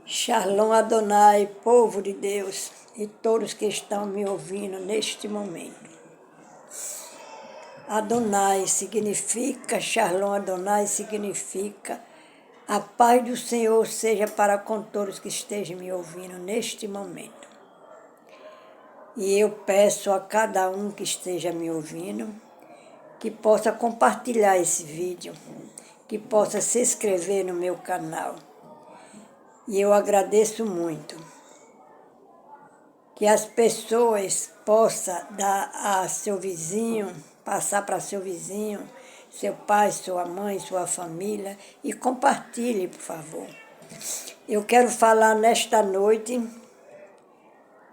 Shalom Adonai, povo de Deus, e todos que estão me ouvindo neste momento. Adonai significa, Shalom Adonai significa, a paz do Senhor seja para com todos que estejam me ouvindo neste momento. E eu peço a cada um que esteja me ouvindo, que possa compartilhar esse vídeo, que possa se inscrever no meu canal. E eu agradeço muito que as pessoas possam dar a seu vizinho, passar para seu vizinho, seu pai, sua mãe, sua família, e compartilhe, por favor. Eu quero falar nesta noite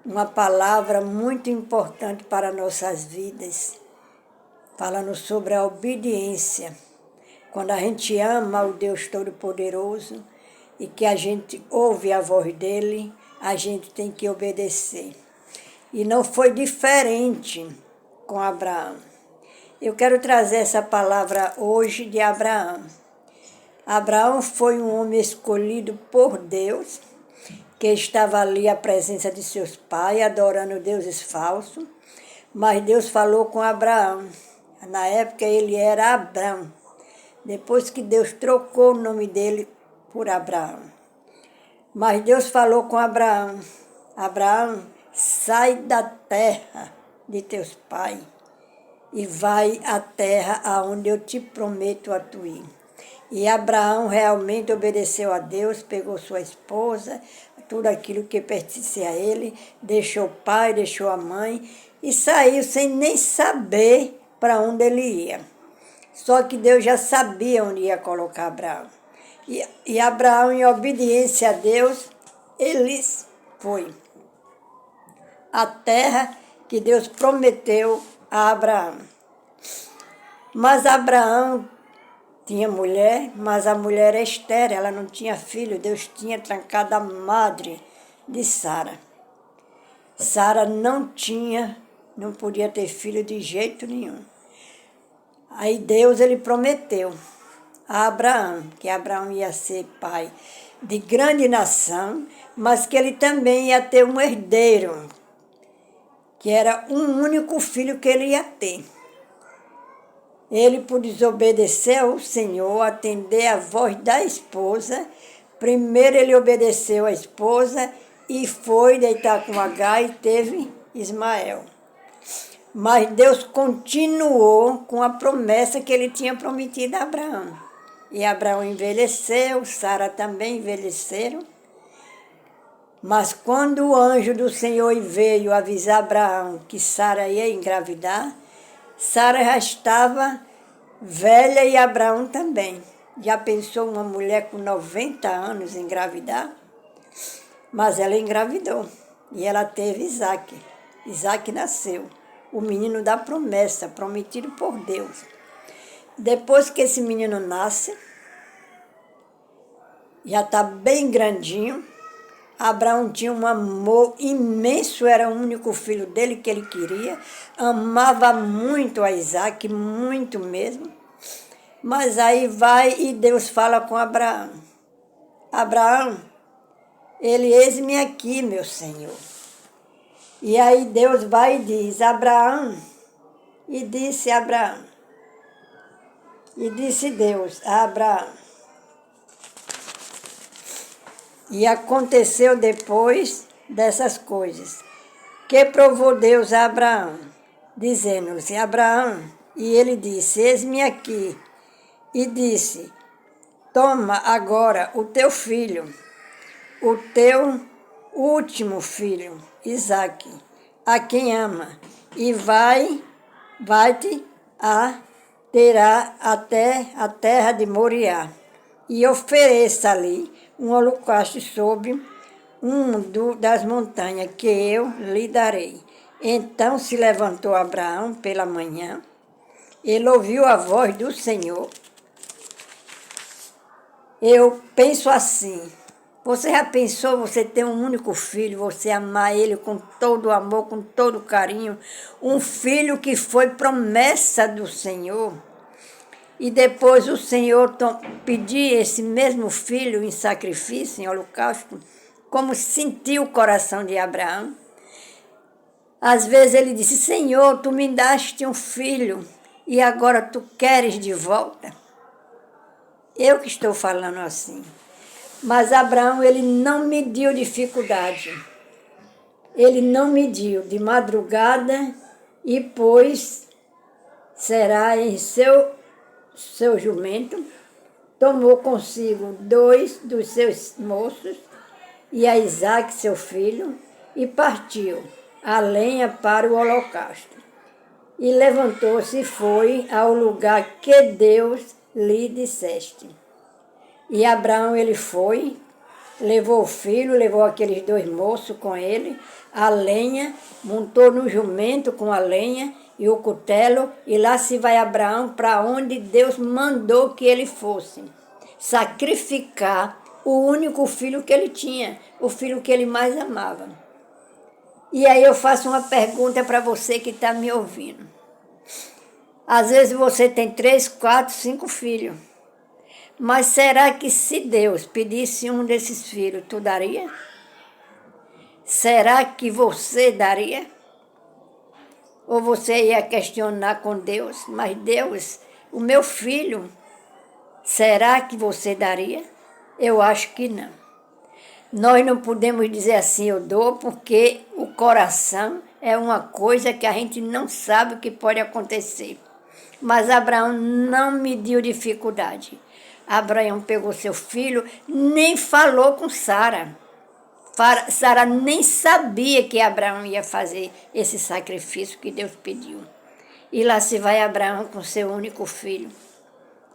uma palavra muito importante para nossas vidas, falando sobre a obediência. Quando a gente ama o Deus Todo-Poderoso e que a gente ouve a voz dele, a gente tem que obedecer. E não foi diferente com Abraão. Eu quero trazer essa palavra hoje de Abraão. Abraão foi um homem escolhido por Deus, que estava ali à presença de seus pais, adorando deuses falsos. Mas Deus falou com Abraão. Na época ele era Abrão. Depois que Deus trocou o nome dele por Abraão. Mas Deus falou com Abraão: Abraão, sai da terra de teus pais e vai à terra aonde eu te prometo a tu ir. E Abraão realmente obedeceu a Deus, pegou sua esposa, tudo aquilo que pertencia a ele, deixou o pai, deixou a mãe e saiu sem nem saber para onde ele ia. Só que Deus já sabia onde ia colocar Abraão. E Abraão, em obediência a Deus, ele foi à terra que Deus prometeu a Abraão. Mas Abraão tinha mulher, mas a mulher era estéril, ela não tinha filho. Deus tinha trancado a madre de Sara. Sara não podia ter filho de jeito nenhum. Aí Deus, ele prometeu a Abraão, que Abraão ia ser pai de grande nação, mas que ele também ia ter um herdeiro, que era um único filho que ele ia ter. Ele, por desobedecer ao Senhor, atender a voz da esposa, primeiro ele obedeceu à esposa e foi deitar com Agar e teve Ismael. Mas Deus continuou com a promessa que ele tinha prometido a Abraão. E Abraão envelheceu, Sara também envelheceram. Mas quando o anjo do Senhor veio avisar Abraão que Sara ia engravidar, Sara já estava velha e Abraão também. Já pensou uma mulher com 90 anos engravidar? Mas ela engravidou e ela teve Isaque. Isaque nasceu, o menino da promessa, prometido por Deus. Depois que esse menino nasce, já está bem grandinho, Abraão tinha um amor imenso, era o único filho dele que ele queria, amava muito a Isaque, muito mesmo. Mas aí vai e Deus fala com Abraão: Abraão, eis-me aqui, meu Senhor. E aí Deus vai e diz: Abraão, e disse Abraão, e disse Deus a Abraão. E aconteceu depois dessas coisas, que provou Deus a Abraão, dizendo-lhe: Abraão, e ele disse: eis-me aqui. E disse: toma agora o teu filho, o teu último filho, Isaque, a quem ama, e vai-te terá até a terra de Moriá, e ofereça ali um holocausto sobre das montanhas que eu lhe darei. Então se levantou Abraão pela manhã, ele ouviu a voz do Senhor. Eu penso assim: você já pensou você ter um único filho, você amar ele com todo o amor, com todo o carinho, um filho que foi promessa do Senhor, e depois o Senhor pedir esse mesmo filho em sacrifício, em holocausto? como sentiu o coração de Abraão. Às vezes ele disse: Senhor, tu me daste um filho e agora tu queres de volta? Eu que estou falando assim. Mas Abraão, ele não mediu dificuldade. Ele não mediu de madrugada e pôs Será em seu jumento, tomou consigo 2 dos seus moços e a Isaque, seu filho, e partiu a lenha para o holocausto. E levantou-se e foi ao lugar que Deus lhe disseste. E Abraão, ele foi, levou o filho, levou aqueles 2 moços com ele, a lenha, montou no jumento com a lenha e o cutelo, e lá se vai Abraão para onde Deus mandou que ele fosse. Sacrificar o único filho que ele tinha, o filho que ele mais amava. E aí eu faço uma pergunta para você que está me ouvindo. Às vezes você tem 3, 4, 5 filhos. Mas será que se Deus pedisse um desses filhos, tu daria? Será que você daria? Ou você ia questionar com Deus, mas Deus, o meu filho, será que você daria? Eu acho que não. Nós não podemos dizer assim, eu dou, porque o coração é uma coisa que a gente não sabe o que pode acontecer. Mas Abraão não mediu dificuldade. Abraão pegou seu filho, nem falou com Sara. Sara nem sabia que Abraão ia fazer esse sacrifício que Deus pediu. E lá se vai Abraão com seu único filho,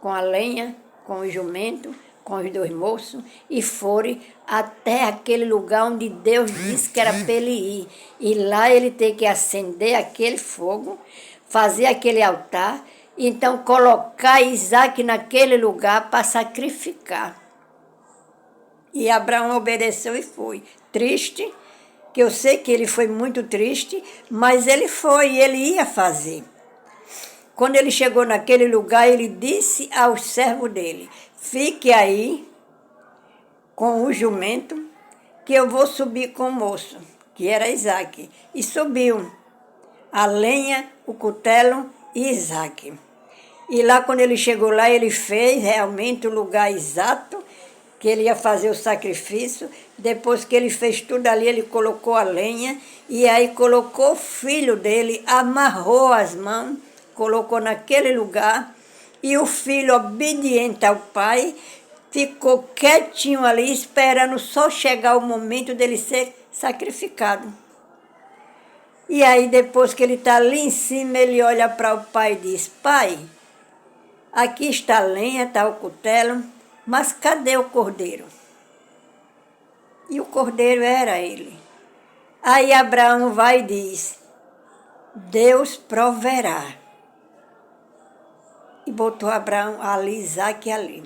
com a lenha, com o jumento, com os 2 moços, e foram até aquele lugar onde Deus disse que era para ele ir. E lá ele tem que acender aquele fogo, fazer aquele altar, e então colocar Isaque naquele lugar para sacrificar. E Abraão obedeceu e foi. Triste, que eu sei que ele foi muito triste, mas ele foi, ele ia fazer. Quando ele chegou naquele lugar, ele disse ao servo dele: fique aí com o jumento, que eu vou subir com o moço, que era Isaque. E subiu a lenha, o cutelo e Isaque. E lá, quando ele chegou lá, ele fez realmente o lugar exato que ele ia fazer o sacrifício. Depois que ele fez tudo ali, ele colocou a lenha e aí colocou o filho dele, amarrou as mãos, colocou naquele lugar, e o filho, obediente ao pai, ficou quietinho ali, esperando só chegar o momento dele ser sacrificado. E aí, depois que ele está ali em cima, ele olha para o pai e diz: pai, aqui está a lenha, está o cutelo, mas cadê o cordeiro? E o cordeiro era ele. Aí Abraão vai e diz: Deus proverá. E botou Abraão ali, Isaque ali.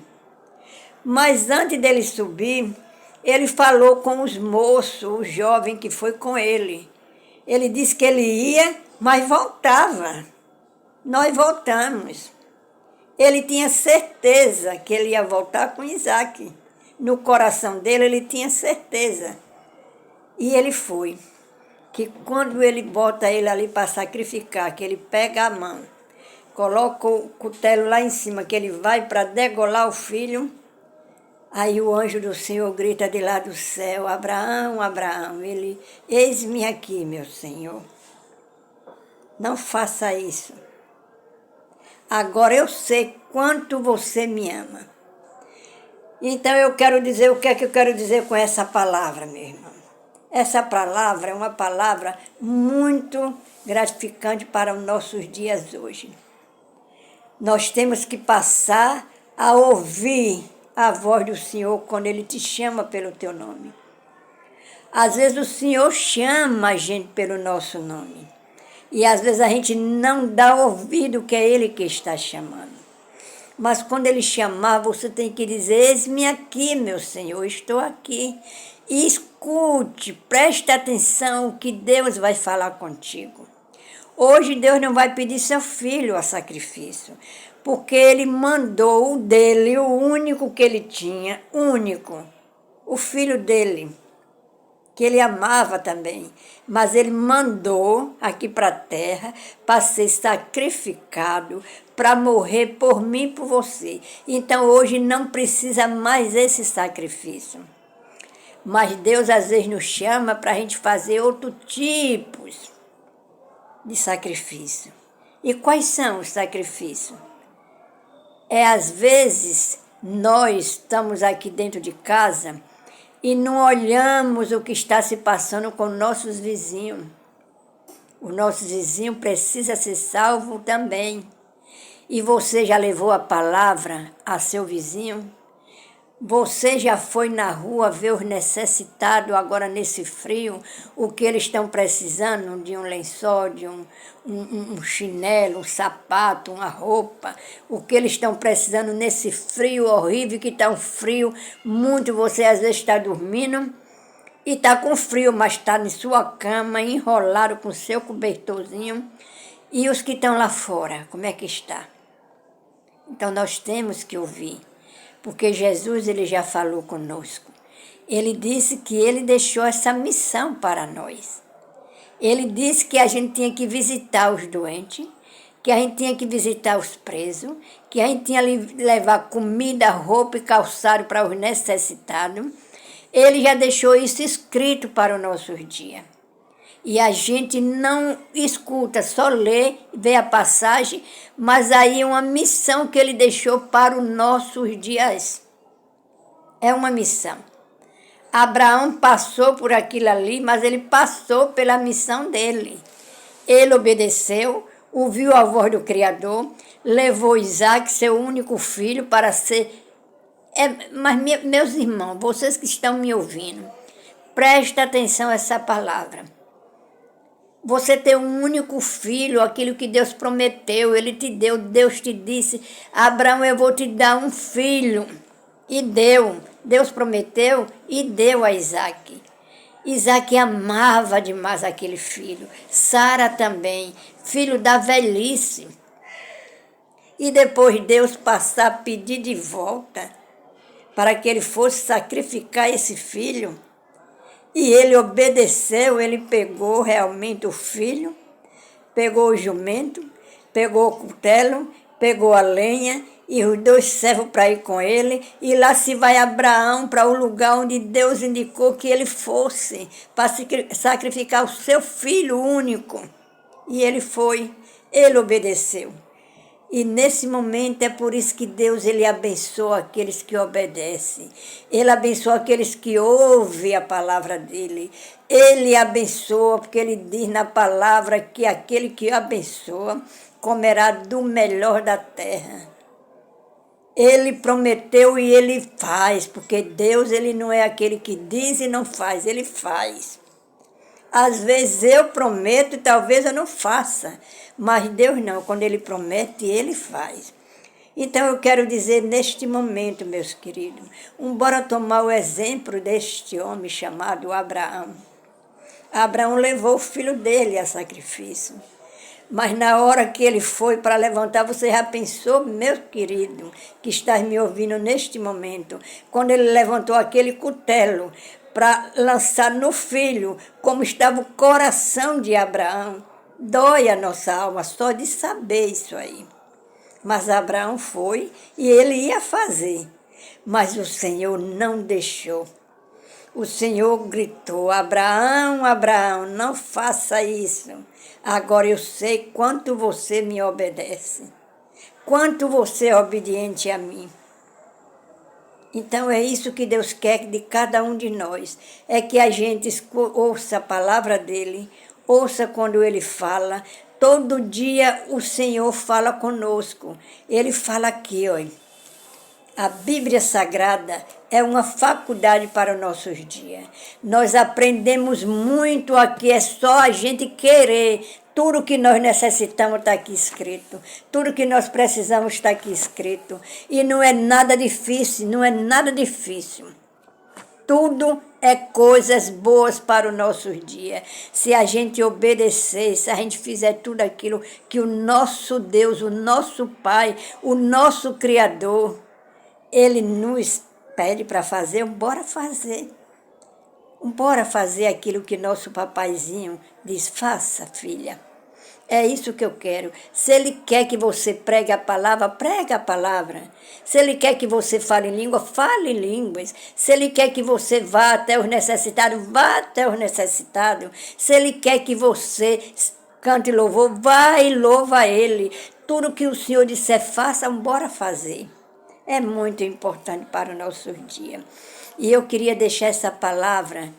Mas antes dele subir, ele falou com os moços, o jovem que foi com ele. Ele disse que ele ia, mas voltava. Nós voltamos. Ele tinha certeza que ele ia voltar com Isaque. No coração dele, ele tinha certeza. E ele foi. Que quando ele bota ele ali para sacrificar, que ele pega a mão, coloca o cutelo lá em cima, que ele vai para degolar o filho, aí o anjo do Senhor grita de lá do céu: Abraão, Abraão. Ele: eis-me aqui, meu Senhor. Não faça isso. Agora eu sei quanto você me ama. Então eu quero dizer, o que é que eu quero dizer com essa palavra, meu irmão? Essa palavra é uma palavra muito gratificante para os nossos dias hoje. Nós temos que passar a ouvir a voz do Senhor quando Ele te chama pelo teu nome. Às vezes o Senhor chama a gente pelo nosso nome. E às vezes a gente não dá ouvido que é Ele que está chamando. Mas quando Ele chamar, você tem que dizer: eis-me aqui, meu Senhor, estou aqui. E escute, preste atenção que Deus vai falar contigo. Hoje Deus não vai pedir seu filho a sacrifício, porque Ele mandou o dele, o único que Ele tinha, único, o filho dele. que ele amava também, mas ele mandou aqui para a terra para ser sacrificado, para morrer por mim e por você. Então hoje não precisa mais esse sacrifício. Mas Deus às vezes nos chama para a gente fazer outros tipos de sacrifício. E quais são os sacrifícios? Às vezes nós estamos aqui dentro de casa e não olhamos o que está se passando com nossos vizinhos. O nosso vizinho precisa ser salvo também. E você já levou a palavra a seu vizinho? Você já foi na rua ver os necessitados agora nesse frio, o que eles estão precisando de um lençol, de um chinelo, um sapato, uma roupa, o que eles estão precisando nesse frio horrível, que está um frio muito, você às vezes está dormindo e está com frio, mas está em sua cama, enrolado com seu cobertorzinho, e os que estão lá fora, como é que está? Então nós temos que ouvir. Porque Jesus ele já falou conosco. Ele disse que ele deixou essa missão para nós. Ele disse que a gente tinha que visitar os doentes, que a gente tinha que visitar os presos, que a gente tinha que levar comida, roupa e calçado para os necessitados. Ele já deixou isso escrito para os nossos dias. E a gente não escuta, só lê, vê a passagem, mas aí é uma missão que ele deixou para os nossos dias. É uma missão. Abraão passou por aquilo ali, mas ele passou pela missão dele. Ele obedeceu, ouviu a voz do Criador, levou Isaac, seu único filho, para ser... Mas, meus irmãos, vocês que estão me ouvindo, prestem atenção a essa palavra. Você tem um único filho, aquilo que Deus prometeu, Ele te deu, Deus te disse, Abraão, eu vou te dar um filho. E deu, Deus prometeu e deu a Isaac. Isaac amava demais aquele filho, Sara também, filho da velhice. E depois Deus passar a pedir de volta para que ele fosse sacrificar esse filho. E ele obedeceu, ele pegou realmente o filho, pegou o jumento, pegou o cutelo, pegou a lenha e os dois servos para ir com ele. E lá se vai Abraão para o lugar onde Deus indicou que ele fosse, para sacrificar o seu filho único. E ele foi, ele obedeceu. E nesse momento é por isso que Deus ele abençoa aqueles que obedecem. Ele abençoa aqueles que ouvem a palavra dele. Ele abençoa, porque ele diz na palavra que aquele que abençoa comerá do melhor da terra. Ele prometeu e ele faz, porque Deus ele não é aquele que diz e não faz, ele faz. Às vezes eu prometo e talvez eu não faça, mas Deus não, quando Ele promete, Ele faz. Então eu quero dizer neste momento, meus queridos, bora tomar o exemplo deste homem chamado Abraão. Abraão levou o filho dele a sacrifício. Mas na hora que ele foi para levantar, você já pensou, meu querido, que está me ouvindo neste momento, quando ele levantou aquele cutelo para lançar no filho, como estava o coração de Abraão. Dói a nossa alma só de saber isso aí. Mas Abraão foi e ele ia fazer. Mas o Senhor não deixou. O Senhor gritou, Abraão, Abraão, não faça isso. Agora eu sei quanto você me obedece. Quanto você é obediente a mim. Então é isso que Deus quer de cada um de nós. É que a gente ouça a palavra dele, ouça quando ele fala. Todo dia o Senhor fala conosco. Ele fala aqui, olha. A Bíblia Sagrada é uma faculdade para os nossos dias. Nós aprendemos muito aqui, é só a gente querer. Tudo que nós necessitamos está aqui escrito. Tudo que nós precisamos está aqui escrito. E não é nada difícil, não é nada difícil. Tudo é coisas boas para os nossos dias. Se a gente obedecer, se a gente fizer tudo aquilo que o nosso Deus, o nosso Pai, o nosso Criador, Ele nos pede para fazer, bora fazer. Bora fazer aquilo que nosso papaizinho diz, faça, filha. É isso que eu quero. Se ele quer que você pregue a palavra, prega a palavra. Se ele quer que você fale em língua, fale línguas. Se ele quer que você vá até os necessitados, vá até os necessitados. Se ele quer que você cante louvor, vá e louva a ele. Tudo que o Senhor disser, faça, bora fazer. É muito importante para o nosso dia. E eu queria deixar essa palavra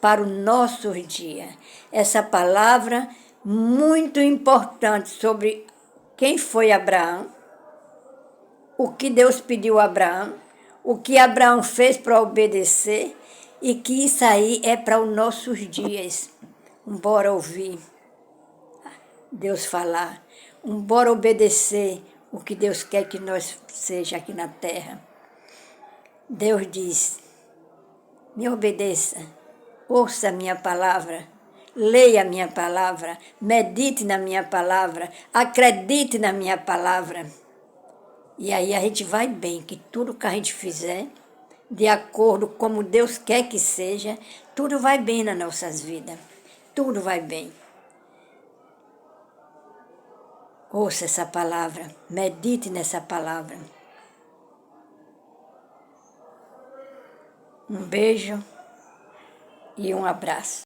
para o nosso dia. Essa palavra muito importante sobre quem foi Abraão, o que Deus pediu a Abraão, o que Abraão fez para obedecer e que isso aí é para os nossos dias. Bora ouvir Deus falar, bora obedecer o que Deus quer que nós seja aqui na terra. Deus diz, me obedeça, ouça a minha palavra, leia a minha palavra, medite na minha palavra, acredite na minha palavra. E aí a gente vai bem, que tudo que a gente fizer, de acordo com como Deus quer que seja, tudo vai bem nas nossas vidas. Tudo vai bem. Ouça essa palavra, medite nessa palavra. Um beijo e um abraço.